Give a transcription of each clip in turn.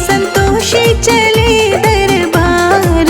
संतोषी चली दरबार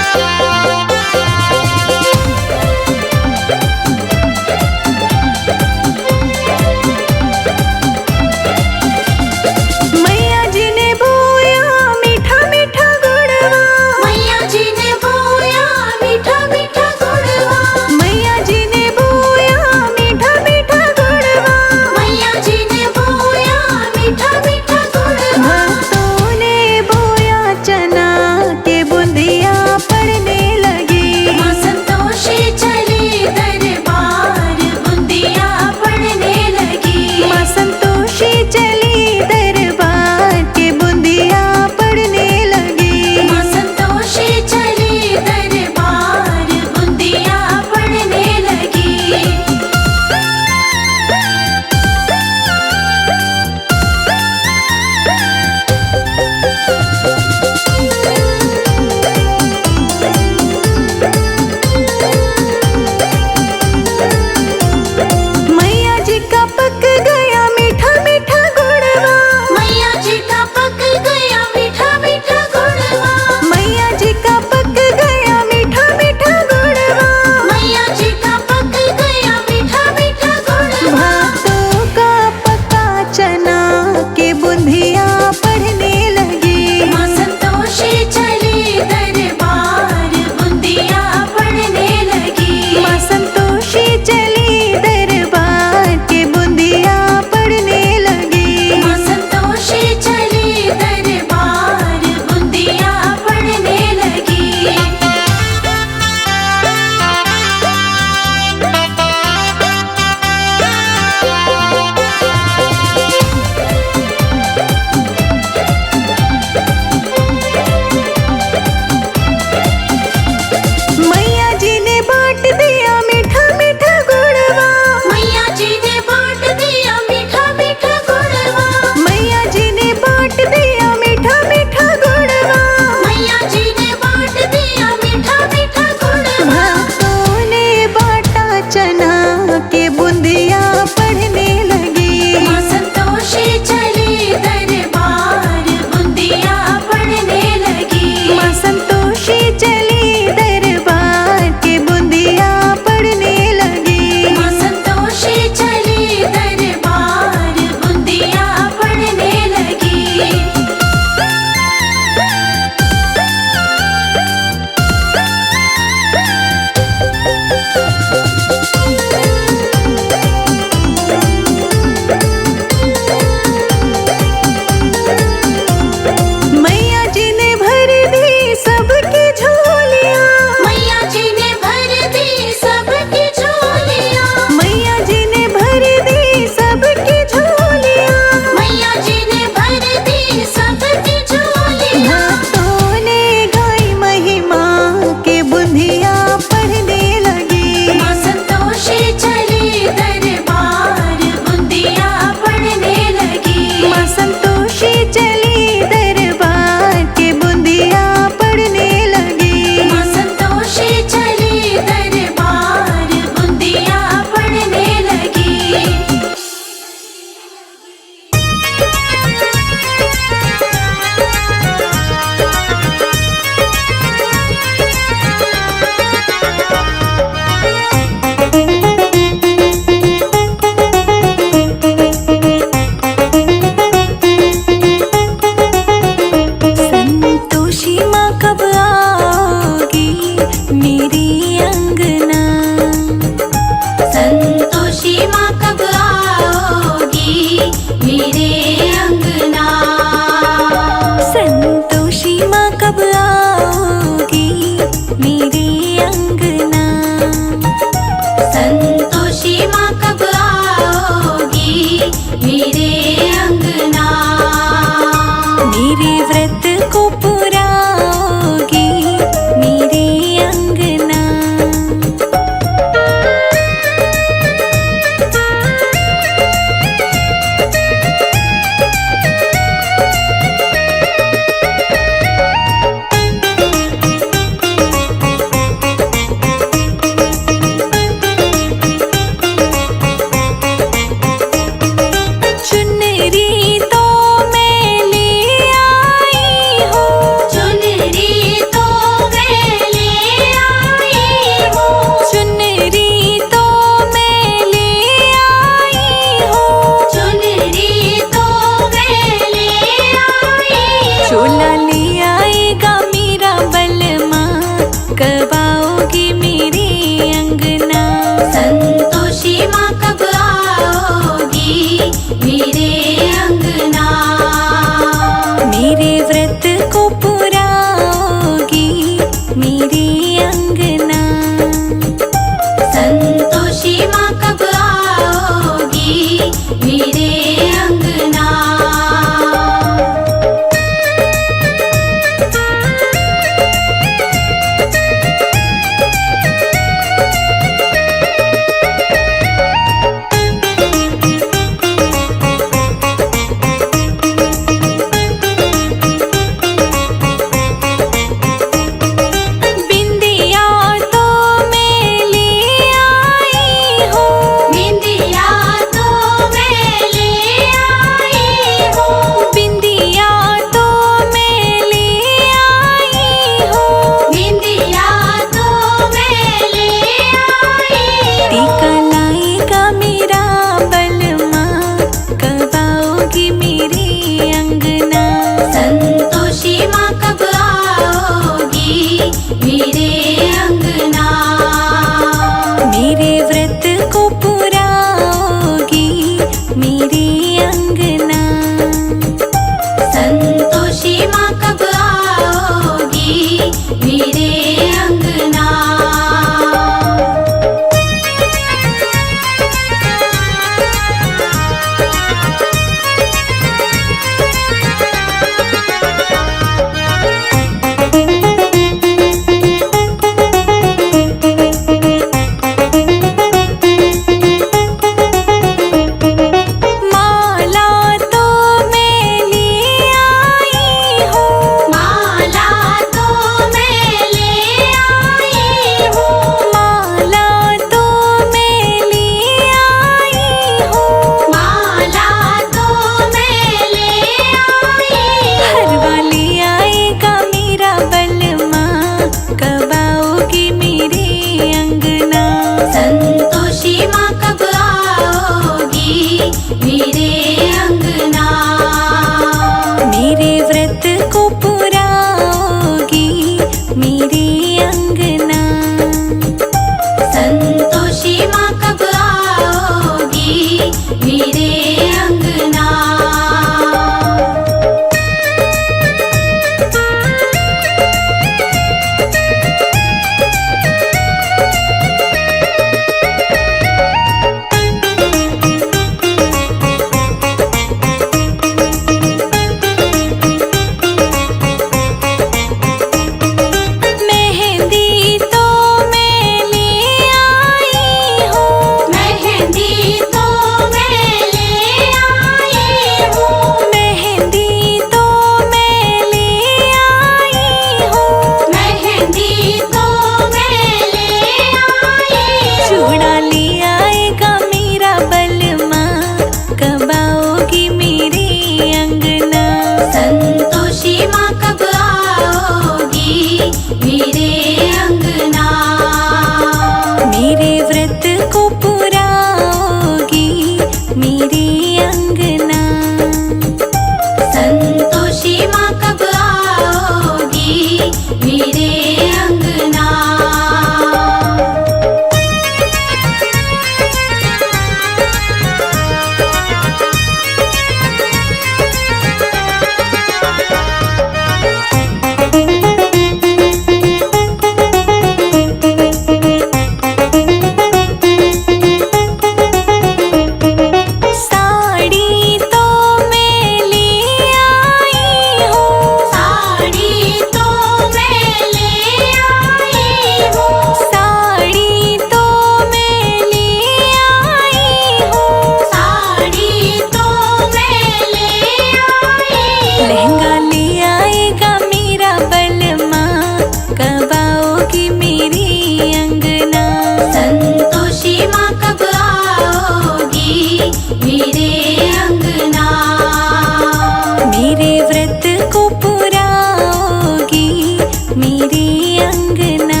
अंगना।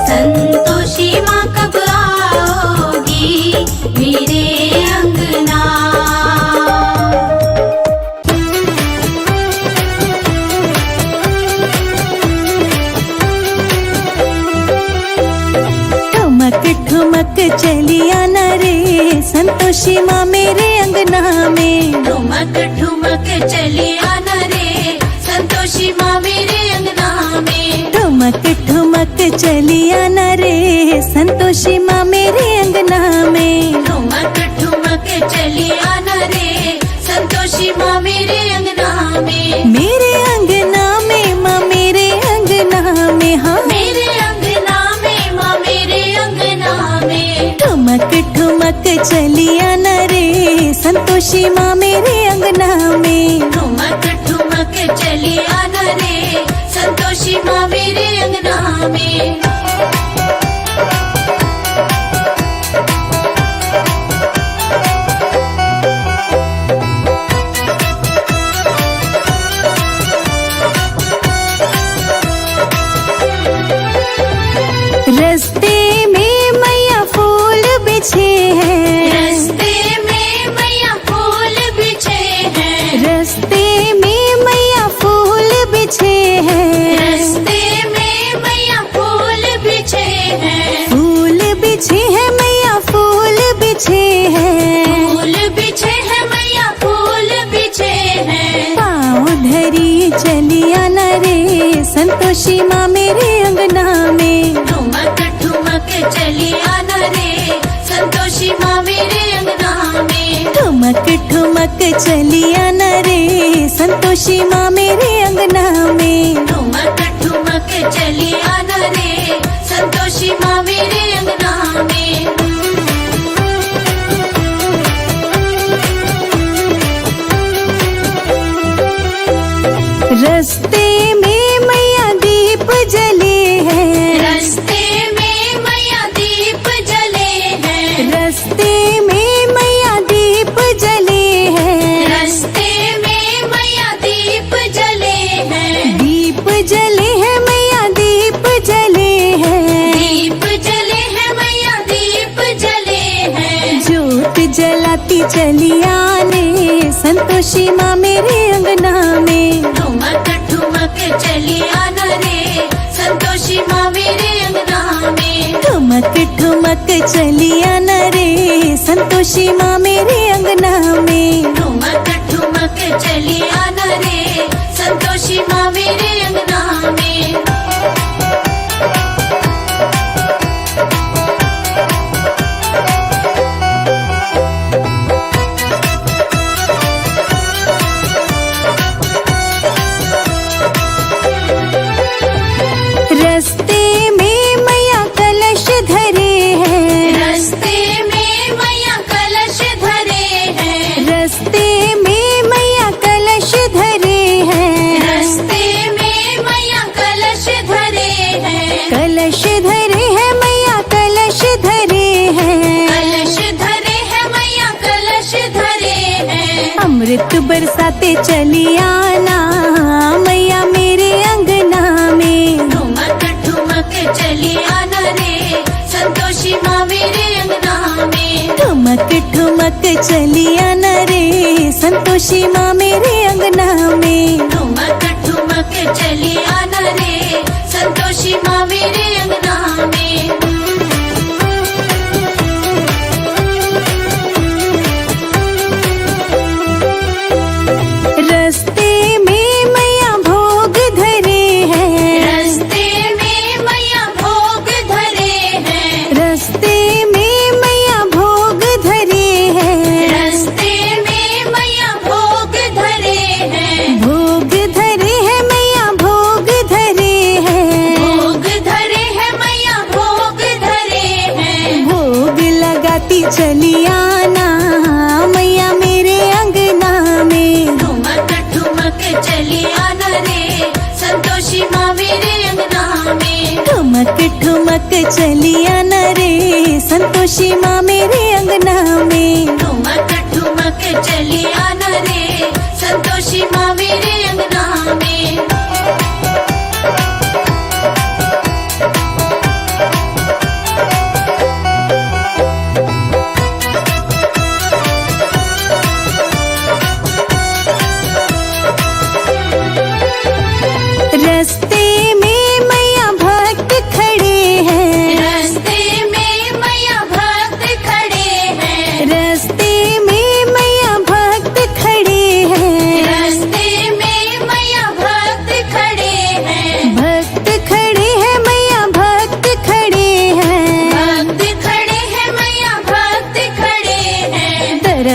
संतोषी माँ कब आओगी मेरे अंगना। ठुमक ठुमक चली आना रे संतोषी माँ मेरे अंगना में। ठुमक ठुमक चली आना रे संतोषी माँ मेरे अंगना में। ठुमक ठुमक चली आना रे संतोषी माँ मेरे अंगना में। ठुमक ठुमक चली आना रे संतोषी माँ मेरे अंगना में। मेरे अंगना में माँ मेरे अंगना में। हाँ मेरे अंगना में माँ मेरे अंगना में। ठुमक ठुमक चली आना रे संतोषी माँ मेरे अंगना में। ठुमक ठुमक चली आना रे संतोषी माँ मेरे अंगना में। रस्ते में मैया फूल बिछे हैं। रस्ते में मैया फूल बिछे हैं। रस्ते में मैया फूल बिछे हैं। रस्ते में मैया फूल बिछे हैं। फूल बिछे हैं मैया फूल बिछे हैं। फूल बिछे हैं मैया फूल बिछे हैं। पाँव धरी चली आना रे संतोषी माँ मेरे अंगना में। ठुमक ठुमक चली आना रे संतोषी माँ मेरे अंगना में। ठुमक ठुमक चली आना रे संतोषी माँ मेरे अंगना में। ठुमक ठुमक चली आना रे संतोषी माँ मेरे अंगना में। रस्ते में मैया दीप जले हैं। रस्ते में मैया दीप जले हैं। रस्ते में मैया दीप जले हैं। रस्ते में मैया दीप जले हैं। दीप जले हैं मैया दीप जले हैं। दीप जले हैं मैया दीप जले हैं। ज्योत जलाती चली आने संतोषी माँ मेरे अंगना में। ठुमक ठुमक चली आना रे संतोषी माँ मेरे अंगना में। ठुमक ठुमक चली आना रे संतोषी माँ मेरे अंगना में। ठुमक ठुमक चली आना रे संतोषी माँ मेरे अंगना में। रस्ते में मैया कलश धरे हैं। रस्ते में मैया कलश धरे हैं। रस्ते में मैया कलश धरे हैं। रस्ते में मैया कलश धरे हैं। कलश धरे हैं मैया कलश धरे हैं। कलश धरे हैं मैया कलश धरे हैं। अमृत बरसाते चली आना मैया मेरे अंगना में। ठुमक ठुमक चली आना रे संतोषी माँ मेरे अंगना में। ठुमक ठुमक चली आना रे संतोषी माँ मेरे अंगना में। ठुमक ठुमक चली आना रे संतोषी माँ मेरे अंगना में। रस्ते में मैया भोग धरे हैं। रस्ते में मैया भोग धरे हैं। रस्ते में मैया भोग धरे हैं। रस्ते में मैया भोग धरे हैं। भोग धरे हैं मैया भोग धरे हैं। भोग धरे हैं मैया भोग धरे हैं। भोग लगाती चली आना मैया मेरे अंगना में। ठुमक ठुमक चली आना रे संतोषी माँ मेरे अंगना में। ठुमक ठुमक चली आना रे संतोषी माँ मेरे अंगना में। ठुमक ठुमक चली आना रे संतोषी माँ मेरे अंगना में।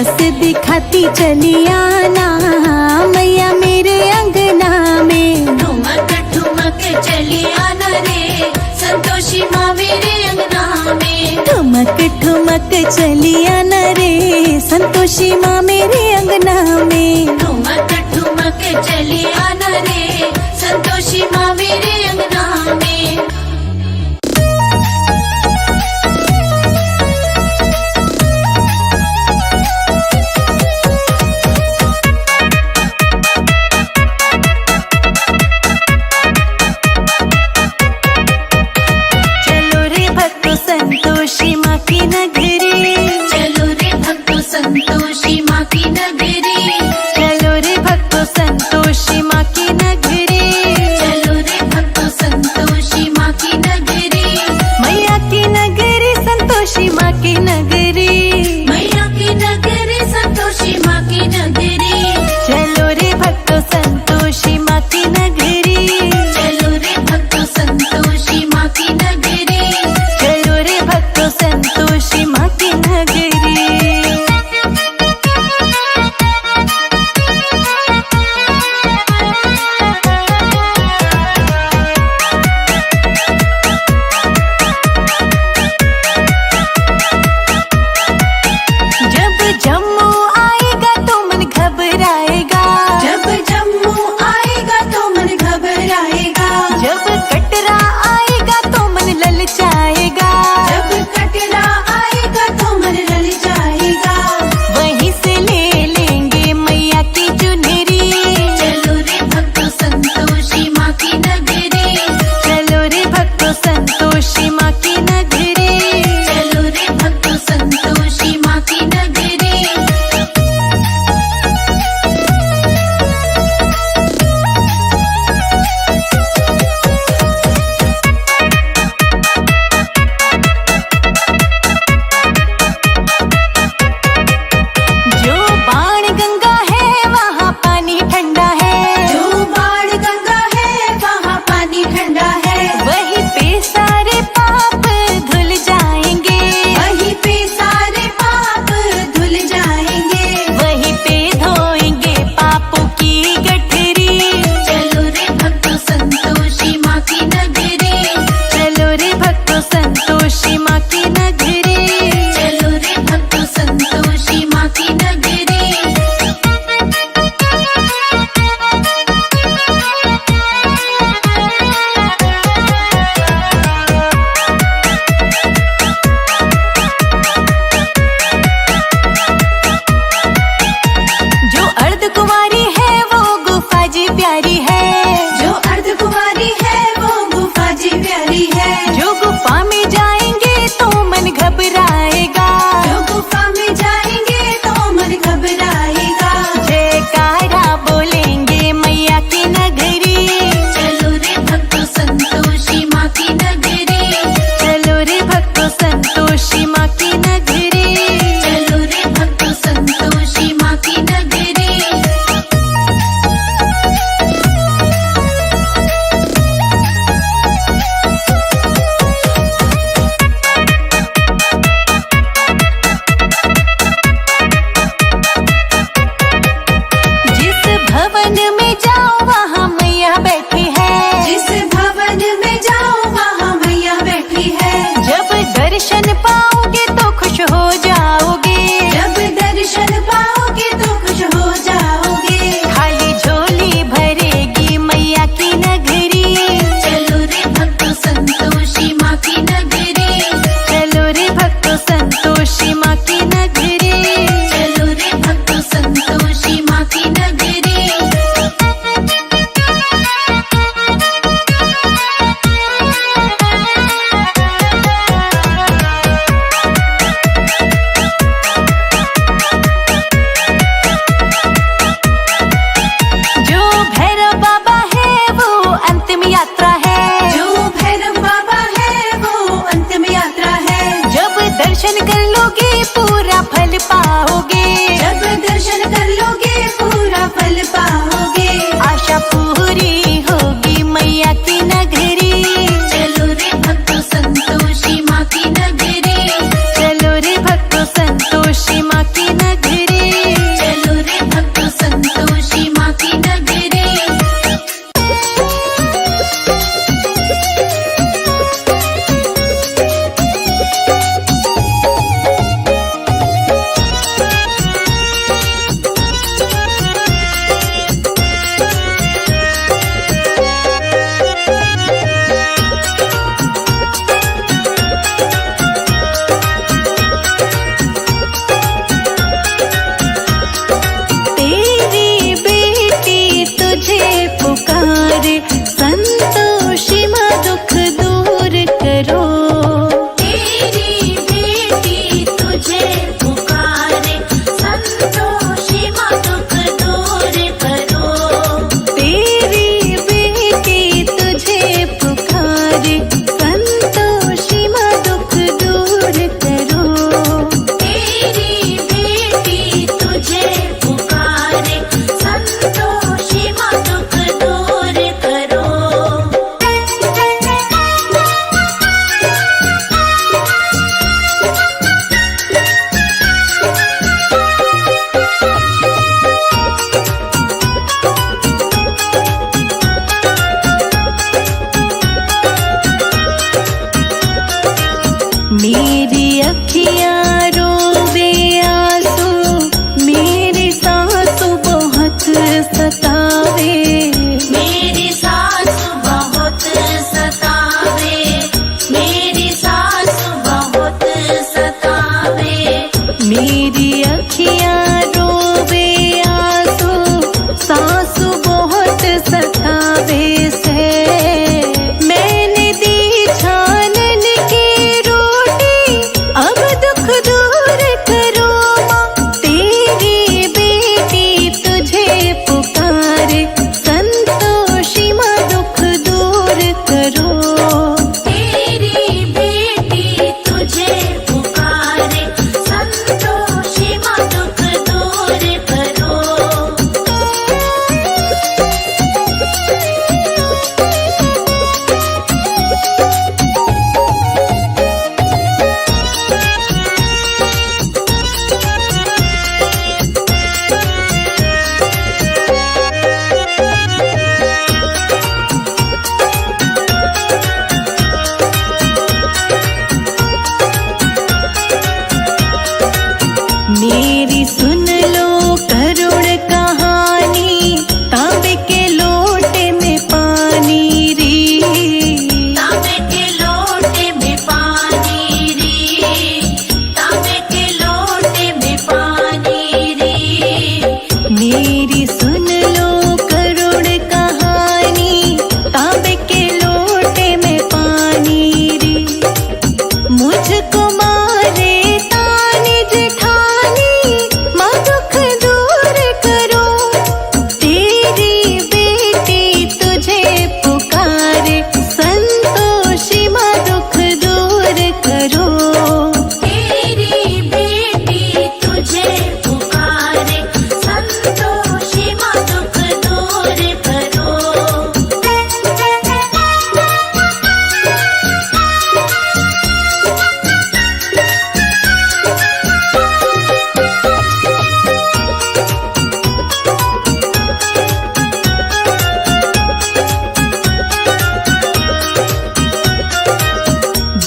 रस दिखाती चली आना मैया मेरे अंगना में। ठुमक ठुमक चली आना रे संतोषी माँ मेरे अंगना में। ठुमक ठुमक चली आना रे संतोषी माँ मेरे अंगना में। ठुमक ठुमक चली आना रे संतोषी माँ मेरे अंगना में। चलो रे भक्तों संतोषी माँ की नगरी। चलो रे भक्तों संतोषी माँ की नगरी। चलो रे भक्तों संतोषी माँ की नगरी। चलो रे भक्तों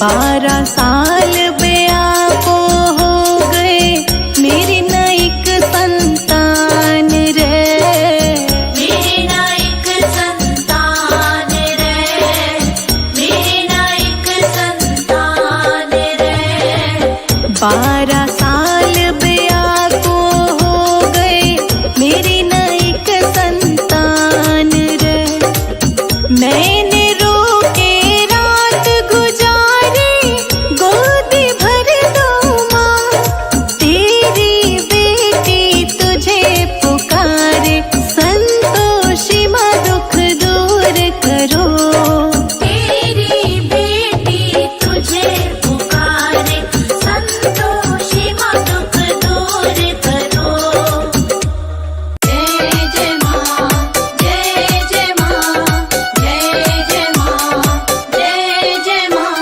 12 साल ब्याह को हो गए, मेरी नाइक संतान रे, मेरी नाइक संतान रे, मेरी नाइक संतान रे। 12 साल ब्याह को हो गए, मेरी नाइक संतान रे। मैंने रो के रात गुजारी, गोदी भर दो माँ, तेरी बेटी तुझे पुकारे, संतोषी माँ दुख दूर करो, तेरी बेटी तुझे पुकारे, संतोषी माँ दुख दूर करो। जय जय माँ, जय जय माँ, जय जय माँ, जय जय माँ।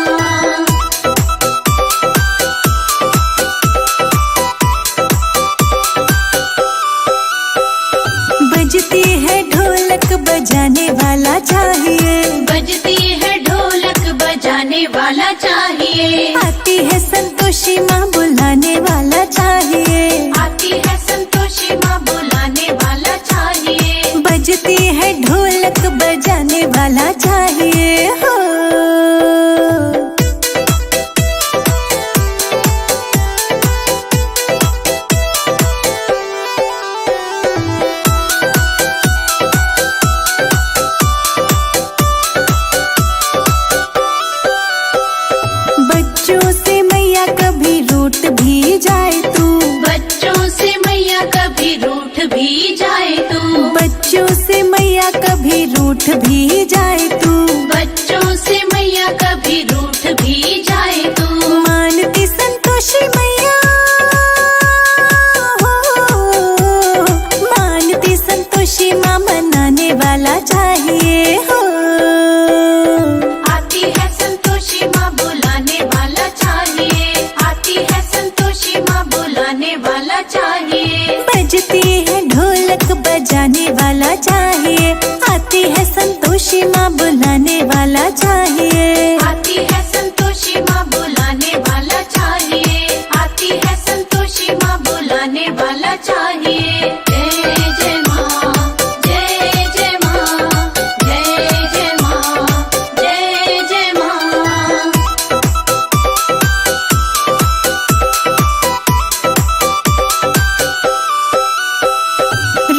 बजती है ढोलक बजाने वाला चाहिए, बजती है ढोलक बजाने वाला चाहिए, आती है संतोषी माँ बुलाने वाला चाहिए, आती है संतोषी माँ बुलाने वाला चाहिए। बजती है ढोलक बजाने वाला चाहिए हो। बच्चों से मैया कभी रूठ भी जाए तू, बच्चों से मैया कभी रूठ भी जाए तू, बच्चों से मैया कभी रूठ भी जाए तू, बच्चों से मैया कभी रूठ भी जाए तू, मानती संतोषी मैया हो, मानती संतोषी माँ मनाने वाला चाहिए हो। आती है संतोषी माँ बुलाने वाला चाहिए, आती है संतोषी माँ बुलाने वाला चाहिए। बजती है ढोलक बजाने वाला चाहिए, आती है संतोषी माँ बुलाने वाला चाहिए, आती है संतोषी माँ बुलाने वाला चाहिए, आती है संतोषी माँ बुलाने वाला चाहिए। जय जय माँ, जय जय माँ, जय जय माँ, जय जय माँ।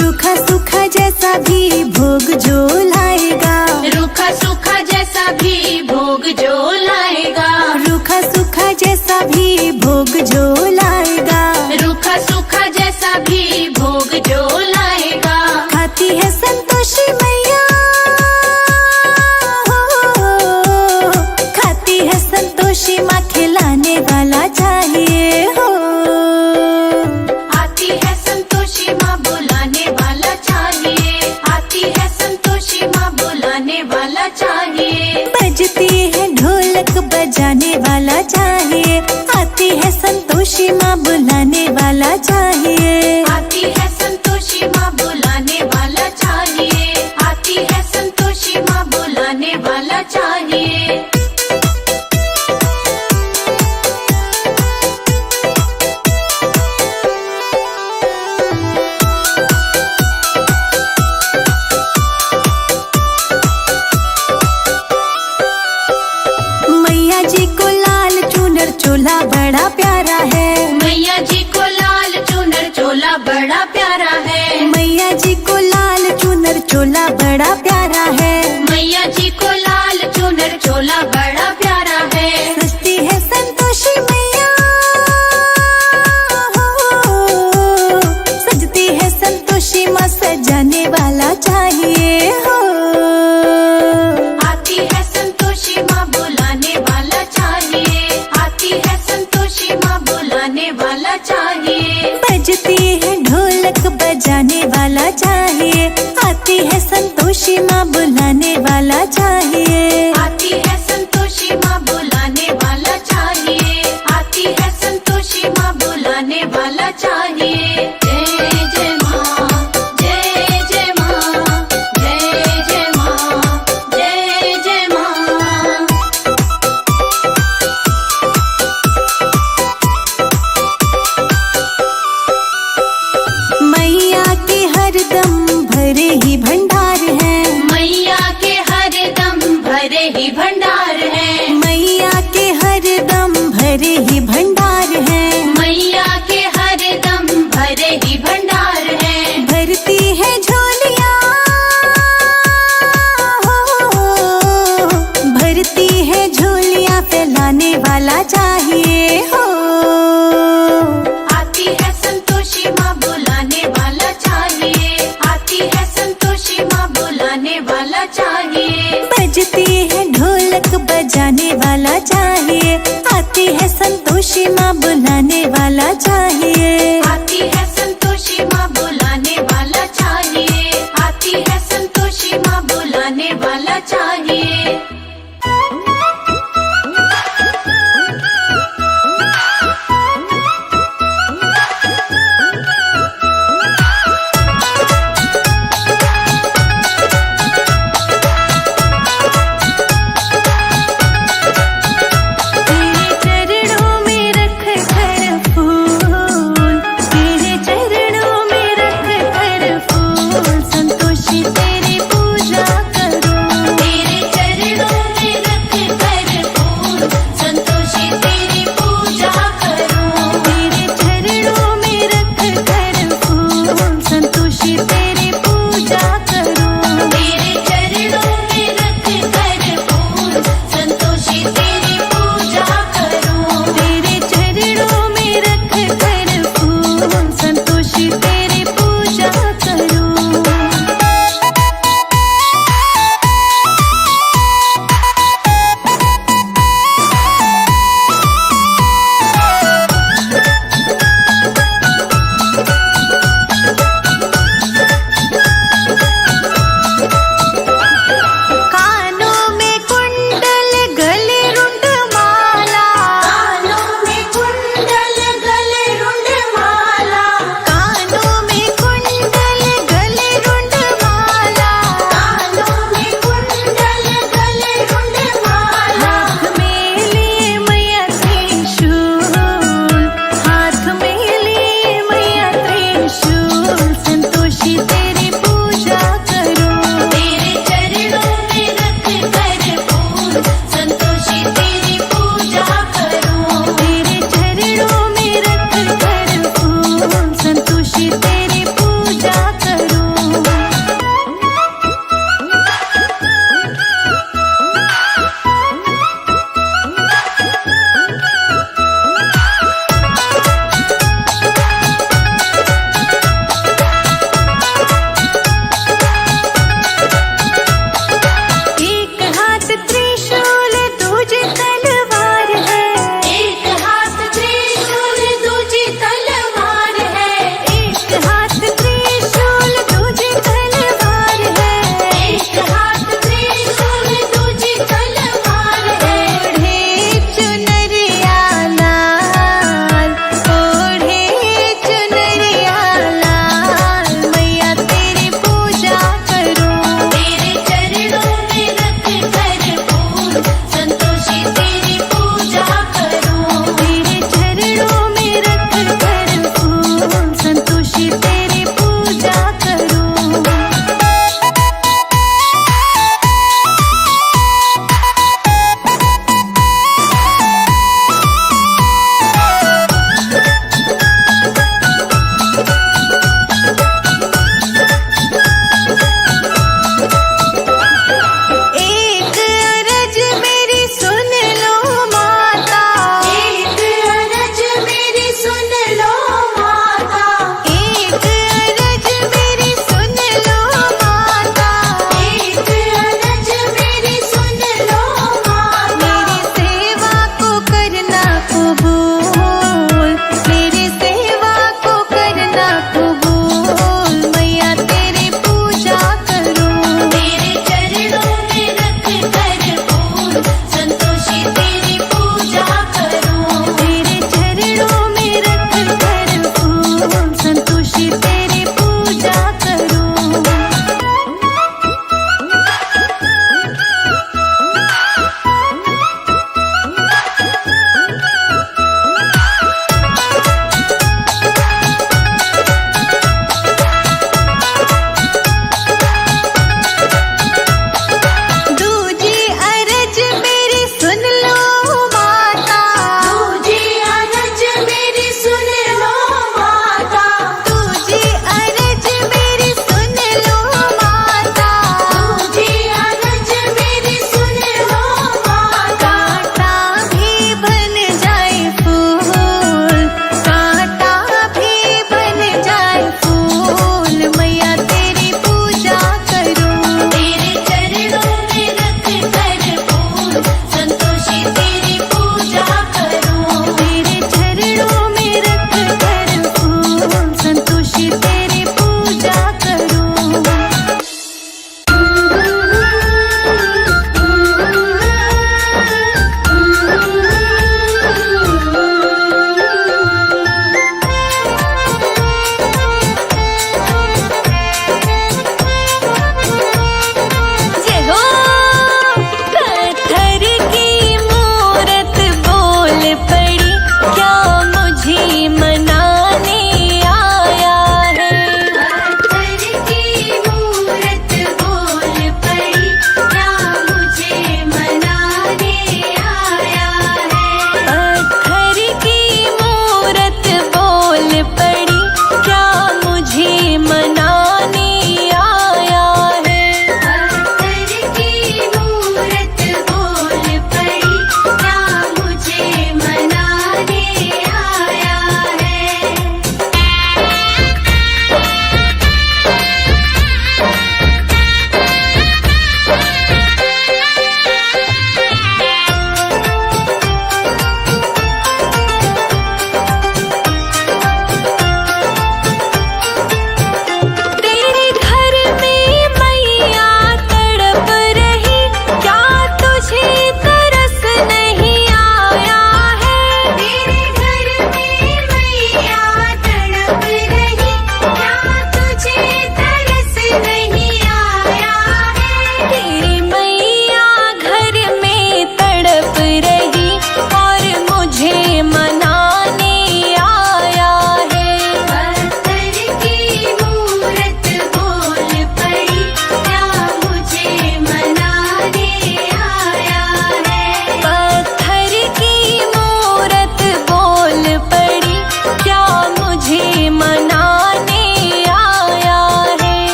रूखा सूखा जैसा भी भोग जो लाएगा, रूखा सूखा जैसा भी भोग जो लाएगा, रूखा सूखा जैसा भी भोग जो लाएगा, रूखा सूखा जैसा भी भोग जो लाएगा, खाती है संतोषी मैया हो, खाती है संतोषी माँ खिलाने वाला चाहिए हो। आती है संतोषी माँ बुलाने वाला चाहिए, आती है संतोषी माँ बुलाने वाला चाहिए। बजती है ढोलक बजाने वाला चाहिए, आती है संतोषी माँ बुलाने वाला चाहिए, आती है संतोषी माँ बुलाने वाला चाहिए, आती है संतोषी माँ बुलाने वाला चाहिए। मैया जी को लाल चूनर चोला बड़ा प्यारा है, मैया जी को लाल चुनर चोला बड़ा प्यारा है, मैया जी को लाल चूनर चोला बड़ा प्यारा है, मैया जी को लाल चुनर चोला बड़ा प्यारा है। सजती है संतोषी मैया हो, सजती है संतोषी माँ सजाने वाला चाहिए हो। आती है संतोषी माँ बुलाने वाला चाहिए, आती है संतोषी भंडार है। मैया के हर दम भरे ही भंडार